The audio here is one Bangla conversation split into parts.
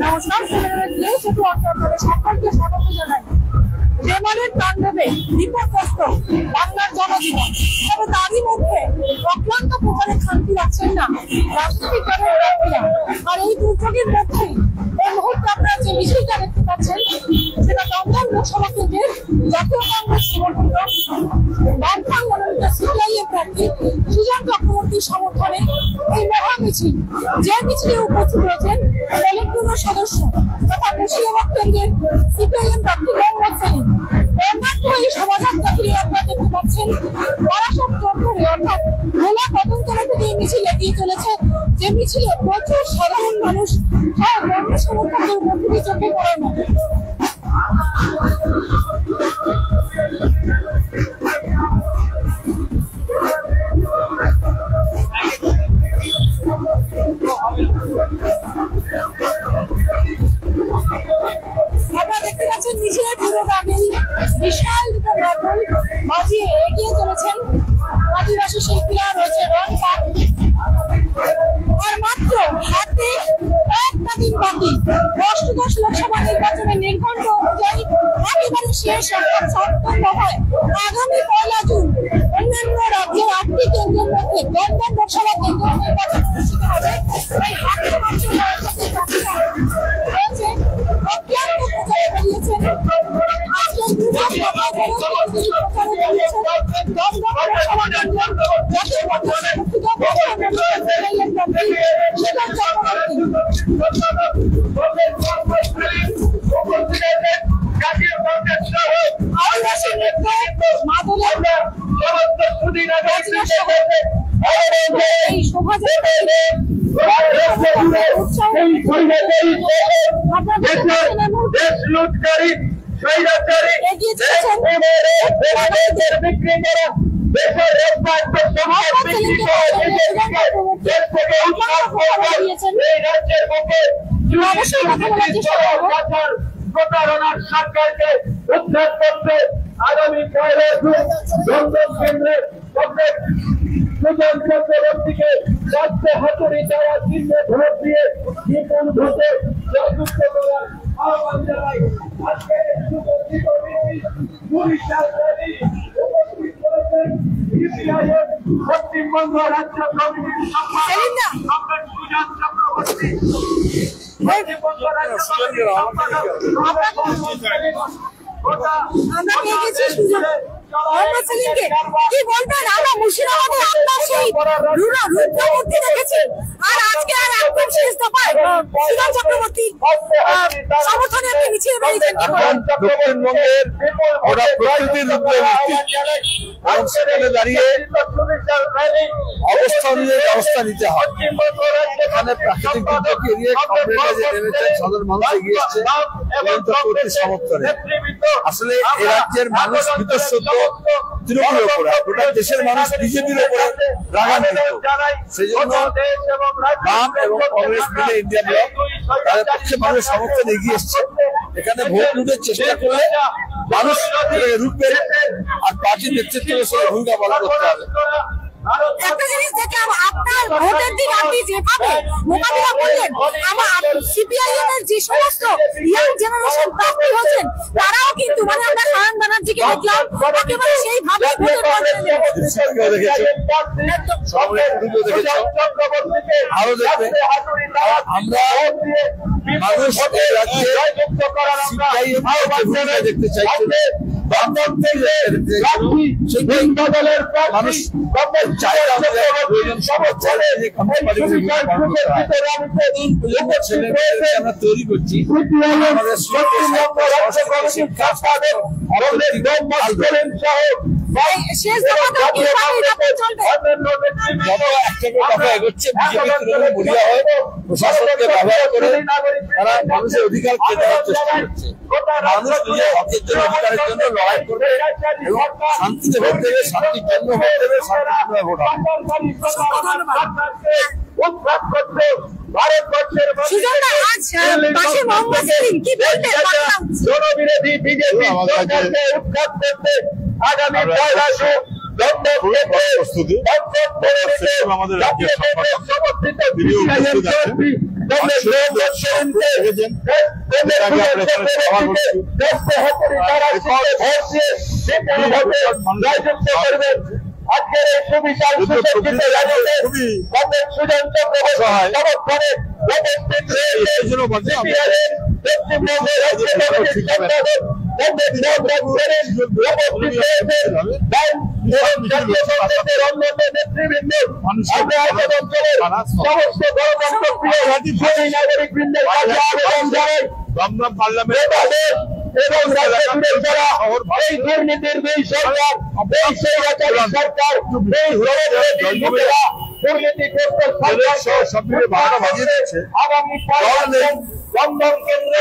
নমস্কার, সকলকে স্বাগত জানাই। রেমালের তাণ্ডবে বিপর্যস্ত বাংলার জনজীবন, তবে তারই মধ্যে অক্লান্ত প্রচারে শান্তি রাখছেন না রাজনৈতিক দলের প্রার্থীরা। আর এই দুর্যোগের মধ্যেই এই মুহূর্তে আপনারা যে মিছিলটা দেখতে পাচ্ছেন, সেটা দমদম লোকসভা কেন্দ্রের জাতীয় কংগ্রেস সমর্থিত বামফ্রন্ট মনোনীত সিপিআইএম প্রার্থী সুজন চক্রবর্তীর সমর্থনে এই মহা মিছিল। যে মিছিলে উপস্থিত রয়েছেন পলিট ব্যুরো সদস্য তথা মুর্শিদাবাদ কেন্দ্রের সিপিআইএম প্রার্থী মোহাম্মদ সেলিম। এই শোভাযাত্রা ফিরে আপনারা দেখতে পাচ্ছেন বারাসত চত্বরে অর্থাৎ ভোলা কদমতলা থেকে এই মিছিল এগিয়ে চলেছে, যে মিছিলে প্রচুর সাধারণ মানুষ কংগ্রেস সমর্থকদের উপস্থিতি চোখে পড়ার মতো। আপনারা দেখতে পাচ্ছেন মিছিলের পুরোটা আগেই বিশাল দুটো ব্যাপল বাজিয়ে এগিয়ে চলেছেন আদিবাসী শিল্পীরা, রয়েছে রং পাক। আর মাত্র হাতে কয়েকটা দিন বাকি অষ্টাদশ লোকসভা নির্বাচনের নির্ঘণ্ট অনুযায়ী একেবারে শেষ সম্পন্ন হয় আগামী 1 জুন অন্যান্য রাজ্যের 8টি কেন্দ্রের মধ্যে দমদম লোকসভা কেন্দ্র নির্বাচন অনুষ্ঠিত হবে। এই হাতে মাত্র রয়েছে অত্যন্ত প্রচারে বেরিয়েছেন। আজকের দুর্যোগ প্রচারে বেরিয়েছেন দমদম লোকসভা কেন্দ্রের জাতীয় কংগ্রেস সমর্থিত সুজন চক্রবর্তী। আদিবাসী নৃত্য মাদলের এই শোভাযাত্রা প্রতারণার সরকারকে উদ্ধার করতে আগামী 1 জুন দমদম কেন্দ্রের সুজন চক্রবর্তীকে রাজ্যে হাতুড়ি দেওয়া চিহ্নে ভোট দিয়ে বিপুল ভোটে জয়যুক্ত করার আহ্বান জানাই। আজকে সুগঠিত উপস্থিত করেছেন সিপিআইএম পশ্চিমবঙ্গ রাজ্য কমিটির সম্পাদক সুজন চক্রবর্তী, পশ্চিমবঙ্গ রাজ্য কমিটির সম্পাদক কি বলবেন? আমরা মুর্শিদাবাদে আপনার সেই রুদ্রমূর্তি দেখেছি, আর আজকে আর একদম শেষ দফায় সুজন চক্রবর্তী সমর্থনে আপনি মিছিল বেরিয়েছেন। দক্ষিণবঙ্গের ওরা প্রকৃতির রুদ্রমূর্তি এবং সেখানে দাঁড়িয়ে অবস্থা অনুযায়ী ব্যবস্থা নিতে হয়। এখানে প্রাকৃতিক দুর্যোগ এড়িয়ে কমরেডরা যে নেমেছেন, সাধারণ মানুষ এগিয়ে এসছে করতে সমর্থনে। আসলে এ রাজ্যের মানুষ বিতস্রদ্ধ তৃণমূলের উপরে, গোটা দেশের মানুষ বিজেপির উপরে রাগান্বিত। সেই জন্য বাম এবং কংগ্রেস মিলে ইন্ডিয়া ব্লক তাদের পক্ষে মানুষের সমর্থন এগিয়ে এসছে। এখানে ভোট লুটের চেষ্টা করলে মানুষ রুখবে, আর পার্টির নেতৃত্বের সঙ্গে ভূমিকা পালন করতে হবে। একটা জিনিস দেখে আপনার ভোটের দিন আপনি যেভাবে মোকাবিলা করলেন, আমার সিপিআইএম এর যে সমস্ত ইয়াং জেনারেশন প্রার্থী হচ্ছেন তারাও কিন্তু মানে আমরা সায়ন ব্যানার্জিকে দেখলাম একেবারে সেইভাবে ভোটের আরো দেখবে আমরা মানুষ রাজ্যে দেখতে চাইছে, মানুষ আমরা তৈরি করছি। প্রশাসনকে ব্যবহার করে তারা মানুষের অধিকার কেড়ে নেওয়ার চেষ্টা করছে। মানুষ নিজের হকের জন্য, অধিকারের জন্য লড়াই করবে এবং শান্তিতে ভোট দেবে, শান্তির জন্য ভোট দেবে, শান্তিপূর্ণ ভোট হবে। জনবিরোধী বিজেপি সরকারকে উৎখাত করতে আগামী 1 জুন আমাদের রাজ্যের সমর্থিত আজকের এই সুবিশাল সুসজ্জিত রাজনীতি সুজন চক্রবর্তী এবং এই দুর্নীতির দুই সরকার এই স্বৈরাচারী সরকার দুর্নীতি আগামী দমদম কেন্দ্রে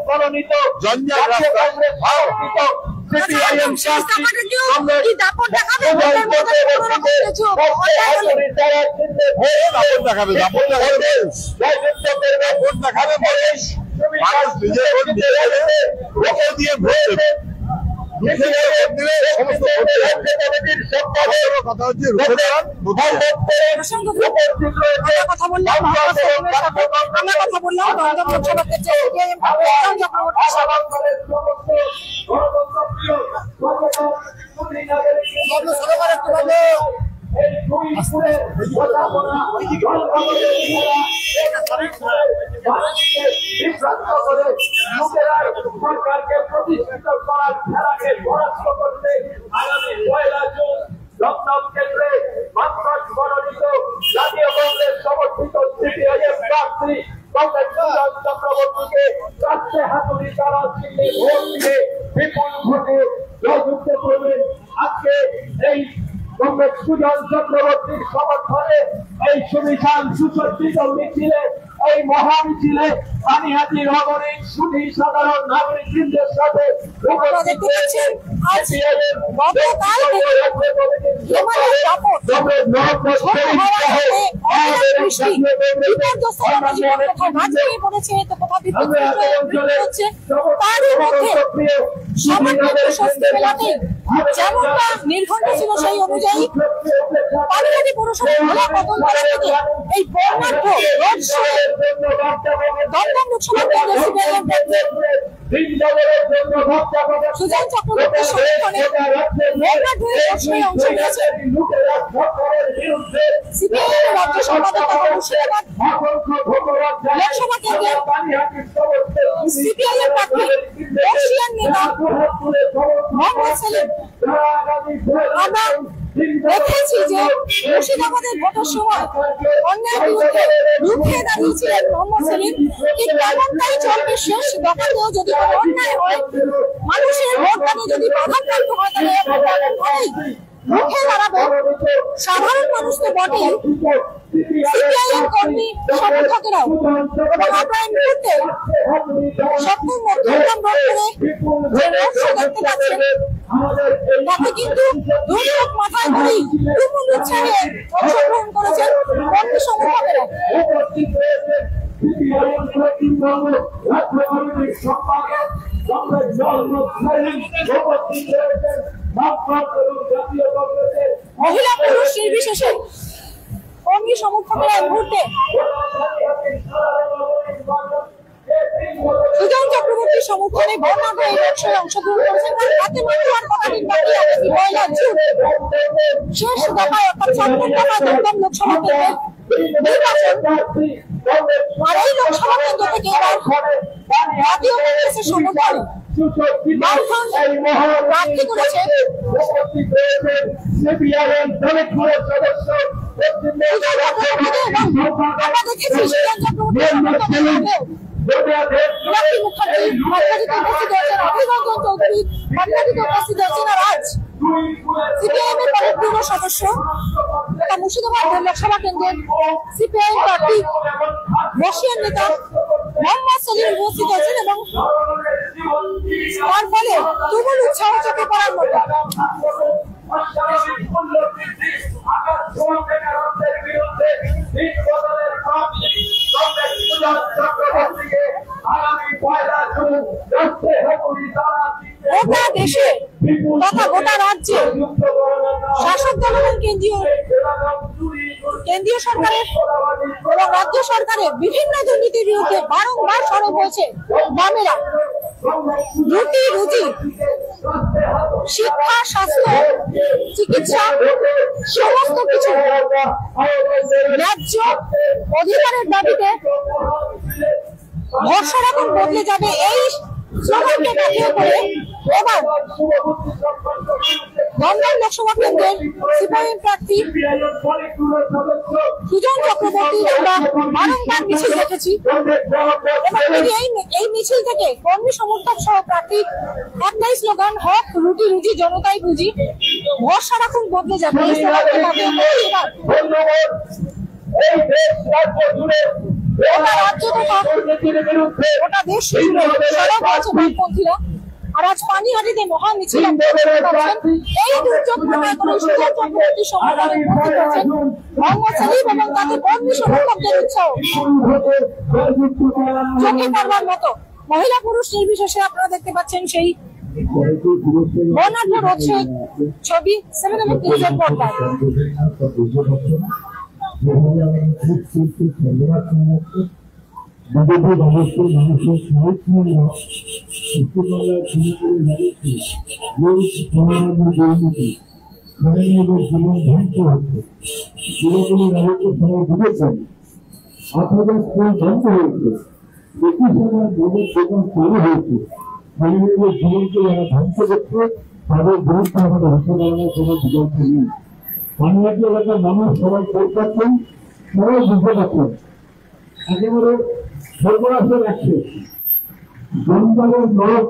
মনোনীত কথা বললাম সরকারকে প্রতিষ্ঠিত করার খেলাকে পরাস্ত করতে আগামী ১ জুন দমদম কেন্দ্রে মানবাস মনোনীত জাতীয় কংগ্রেস সমর্থিত সিপিআইএম প্রার্থী কংগ্রেস সুজন চক্রবর্তীকে রাষ্ট্রে হাতুড়ি দ্বারা চিহ্নে ভোট দিয়ে বিপুল ভোটে জয়যুক্ত করবেন। আজকে এই কংগ্রেস সুজন চক্রবর্তীর সমর্থনে এই সুবিশাল সুসজ্জিত মিছিলে এই মহামিছিলে পানিহাটি নগরীর সুধী সাধারণ নাগরিকদের সাথে যেমনটা নির্ঘণ্ট ছিল সেই অনুযায়ী পানিহাটি পৌরসভার এই বর্ণাঢ্য রোড শো দমদম লোকসভা সুজন চক্রবর্তীর সমর্থনে বর্ণাঢ্য রোড শোয়ে অংশ নিয়েছে সিপিআইএম রাজ্য সম্পাদক মুর্শিদাবাদ লোকসভা কেন্দ্রের সিপিআইএম প্রার্থী বর্ষিয়ান নেতা মোহাম্মদ সেলিম। আমরা দেখেছি যে মুর্শিদাবাদের ভোটের সময় অন্যায় বিরুদ্ধে রুখে দাঁড়িয়েছিলেন মোহাম্মদ সেলিম। ঠিক তেমনটাই চলবে শেষ দফাতেও। যদি কোনো অন্যায় হয়, মানুষের ভোট দানে যদি বাধাপ্রাপ্ত হয়, তাহলে রুখে দাঁড়াবে সাধারণ মানুষ তো বটেই, সিপিআইএম কর্মী সমর্থকেরাও। এবং আমরা এই মুহূর্তে সপ্তম মধ্যম রোড করে যে রোড শো দেখতে পাচ্ছেন, তাতে কিন্তু দুর্যোগ মাথায় করেই তুমুল উৎসাহে অংশগ্রহণ করেছেন কর্মী সমর্থকেরা। মহিলা পুরুষ নির্বিশেষে কর্মী সমর্থকেরা এই মুহূর্তে সুজন চক্রবর্তীর সমর্থনে বর্ণাঢ্য এই রোড শোয়ে অংশগ্রহণ করেছেন। হাতে মাত্র আর কতদিন বাকি, আগামী ১ জুন শেষ দফায় অর্থাৎ ৭ম দফায় দমদম লোকসভা কেন্দ্রের নির্বাচন। আর এই লোকসভা কেন্দ্র থেকে এবার জাতীয় কংগ্রেসের সমর্থনে বামফ্রন্ট প্রার্থী করেছে আমরা দেখেছি সুজন চক্রবর্তীর সমর্থনে মীনাক্ষী মুখার্জি মার্কাজিতে উপস্থিত হয়েছেন, অভিনন্দন চৌধুরী মার্কাজিতে উপস্থিত হয়েছেন। আর আজ সিপিআইএম এর পলিট ব্যুরো সদস্য তথা মুর্শিদাবাদ লোকসভা কেন্দ্রের সিপিআইএম প্রার্থী বর্ষিয়ান নেতা মোহাম্মদ সেলিম উপস্থিত হয়েছেন এবং তার ফলে তুমুল উৎসাহ চোখে পড়ার মতো। গোটা দেশে তথা গোটা রাজ্যে শাসক দল এবং কেন্দ্রীয় কেন্দ্রীয় সরকারের এবং রাজ্য সরকারের বিভিন্ন দুর্নীতির বিরুদ্ধে বারংবার সরব হয়েছে বামেরা। রুটি রুজি, শিক্ষা, স্বাস্থ্য, চিকিৎসা সমস্ত কিছু ন্যায্য অধিকারের দাবিতে ভরসা এখন বদলে যাবে এই স্লোগানকে কেন্দ্র করে এবার দমদম লোকসভা কেন্দ্রের সিপিআইএম প্রার্থী সুজন চক্রবর্তী আমরা বারংবার মিছিল দেখেছি এবং এই মিছিল থেকে কর্মী সমর্থক সহ প্রার্থীর একটাই স্লোগান, হক রুটি রুজি জনতাই পুঁজি, ভরসা রাখুন বদলে যাবে। এই স্লোগানকে কেন্দ্র করে এবার গোটা রাজ্য তথা গোটা দেশ জুড়ে সরব হয়েছে বামপন্থীরা। আর আজ পানিহাটিতে মহা মিছিল এই দুর্যোগ মোকাবেলায় সুজন চক্রবর্তী সংগঠনের উপস্থিত হয়েছেন মোহাম্মদ সেলিম এবং তাদের কর্মী সমর্থকদের উৎসাহ চোখে পড়বার মতো। মহিলা পুরুষ নির্বিশেষে আপনারা দেখতে পাচ্ছেন সেই বর্ণাঢ্য রোড শোয়ের ছবি 7 নিউজের পর্দায়। বিজেপির অবশ্যই মানুষের সাহিত্য পশ্চিমবাংলার দুর্নীতি জীবন ধ্বংস হচ্ছে। পুরোপুরি রাজত্ব সবাই বুঝেছেন 8,000 স্কুল বন্ধ হয়েছে, 21,000 বোর্ডের দোকান চালু হয়েছে। মানুষের জীবনকে যারা ধ্বংস করছে তাদের বিরুদ্ধে আমাদের হাতে দাঁড়ানোর কোনো বিকল্প নেই। পানিহাটি এলাকার মানুষ সবাই ভোট পাচ্ছেন, সবাই বুঝতে পারছেন একেবারে সর্বনাশের একশো জঞ্জালের নরক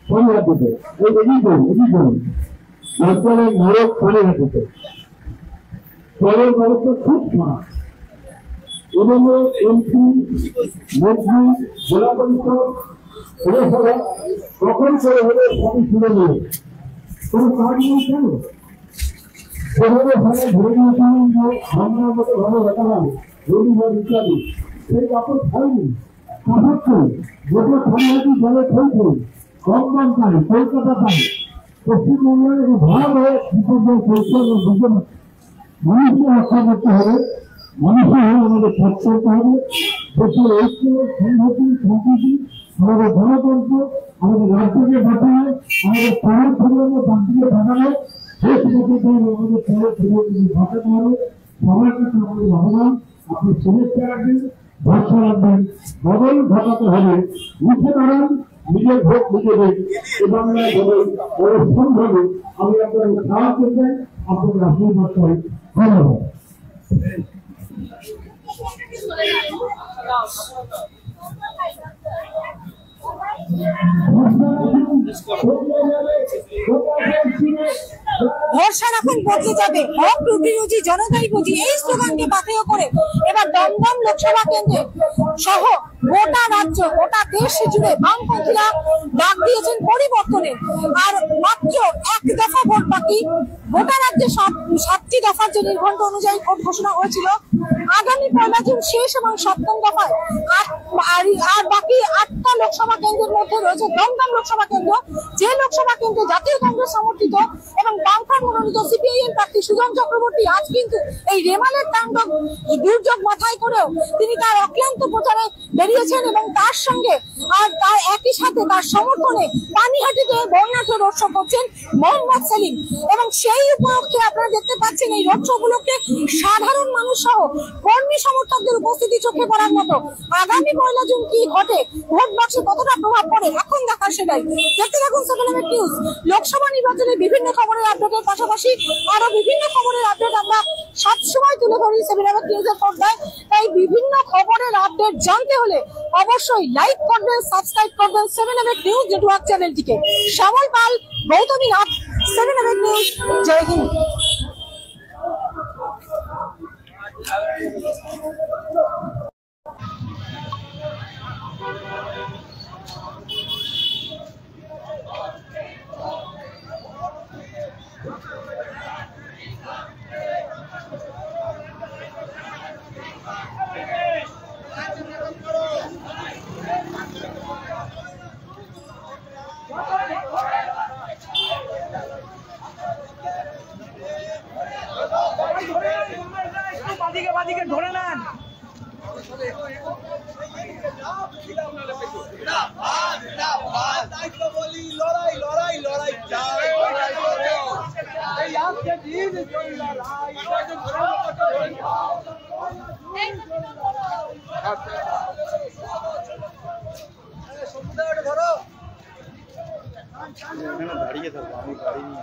পানিহাটিতে। এই এগিয়ে করুন জঞ্জালের নরক পানিহাটিতে জলের ব্যবস্থা খুব খারাপ এবং এমপি মন্ত্রী জেলা পরিষদ পৌরসভা কখন করে হলে সবই শুনে নেই, কোনো কাজ নেই। কেন সেভাবে ভাবে ধরে নিয়েছিলেন যে বাংলার মতো ভালো দেখা হবে রবিবার ইত্যাদি, সেই কাপড় খাইনি কাপড় গোটা পানিহাটি জলে খেলছে কম দাম পায়, কলকাতা পায়। পশ্চিমবঙ্গের ভয়াবহ বিপর্যয় চলছে এবং বুঝতে মানুষকে রক্ষা করতে হবে, মানুষের হয়ে আমাদের কাজ করতে হবে। দেশের ঐক্য, সংহতি, সম্প্রীতি, আমাদের গণতন্ত্র, আমাদের রাজ্যকে বাঁচানো, আমাদের পাড়ার পরিবারের বাঁচিয়ে বাঁচানো, দেশ বাঁচাতে হবে, আমাদের পাড়ার পরিবারকে বাঁচাতে হবে। সবার কাছে আমাদের আহ্বান, আপনি শুভেচ্ছা রাখবেন, ভরসা রাখবেন, বদল ঘটাতে হবে। উঠে দাঁড়ান, নিজের ভোট নিজে দেন, এ বাংলায় বদল অবস্থান হবে। আমি আপনাদের সাহায্য চাই, আপনাদের আশীর্বাদ চাই। ধন্যবাদ। ভরসা রাখুন বদলে যাবে, হক রুটি রুজি জনতাই পুঁজি, এই স্লোগানকে পাথেয় করে এবার দমদম লোকসভা কেন্দ্রে সহ গোটা রাজ্য গোটা দেশ জুড়ে বামপন্থীরা ডাক দিয়েছেন পরিবর্তনের। আর মাত্র এক দফা ভোট বাকি, গোটা রাজ্যে 7টি দফার যে নির্ঘণ্ট অনুযায়ী ভোট ঘোষণা হয়েছিল, আগামী 1 জুন শেষ এবং 7ম দফায় আর বাকি 8টা লোকসভা কেন্দ্রের মধ্যে রয়েছে দমদম লোকসভা কেন্দ্র, যে লোকসভা কেন্দ্রে জাতীয় কংগ্রেস সমর্থিত এবং বামফ্রন্ট মনোনীত সিপিআইএম প্রার্থী সুজন চক্রবর্তী আজ কিন্তু এই রেমালের তাণ্ডব দুর্যোগ মাথায় করেও তিনি তার অক্লান্ত প্রচারে বেরিয়েছেন এবং তার সঙ্গে আর তার একই সাথে তার সমর্থনে পানিহাটিতে বর্ণাঢ্য রোড শো করছেন মোহাম্মদ সেলিম। এবং সেই উপলক্ষে আপনারা দেখতে পাচ্ছেন এই রোড শো গুলোকে সাধারণ মানুষ সহ কর্মী সমর্থকদের উপস্থিতি চোখে পড়ার মতো। আগামী 1 জুন কি ঘটে, ভোট বাক্সে কতটা প্রভাব পড়ে, এখন দেখার সেটাই। দেখতে থাকুন 7 নিউজ। লোকসভা নির্বাচনে বিভিন্ন খবরের আপডেটের পাশাপাশি আরো বিভিন্ন খবরের আপডেট আমরা সবসময় তুলে ধরি 7 নিউজের পর্দায়। তাই বিভিন্ন খবরের আপডেট জানতে হলে অবশ্যই লাইক করবেন, সাবস্ক্রাইব করবেন 7 নিউজ নেটওয়ার্ক চ্যানেলটিকে। শ্যামল পাল, গৌতমী নাথ, 7 নিউজ। জয় হিন্দ। এদিকে বাদিকে ধরে নেন। লড়াই লড়াই লড়াই চাই, এই আজকে দিন লড়াই ধরো দাঁড়িয়ে থাকবো, আমি গাড়ি নিয়ে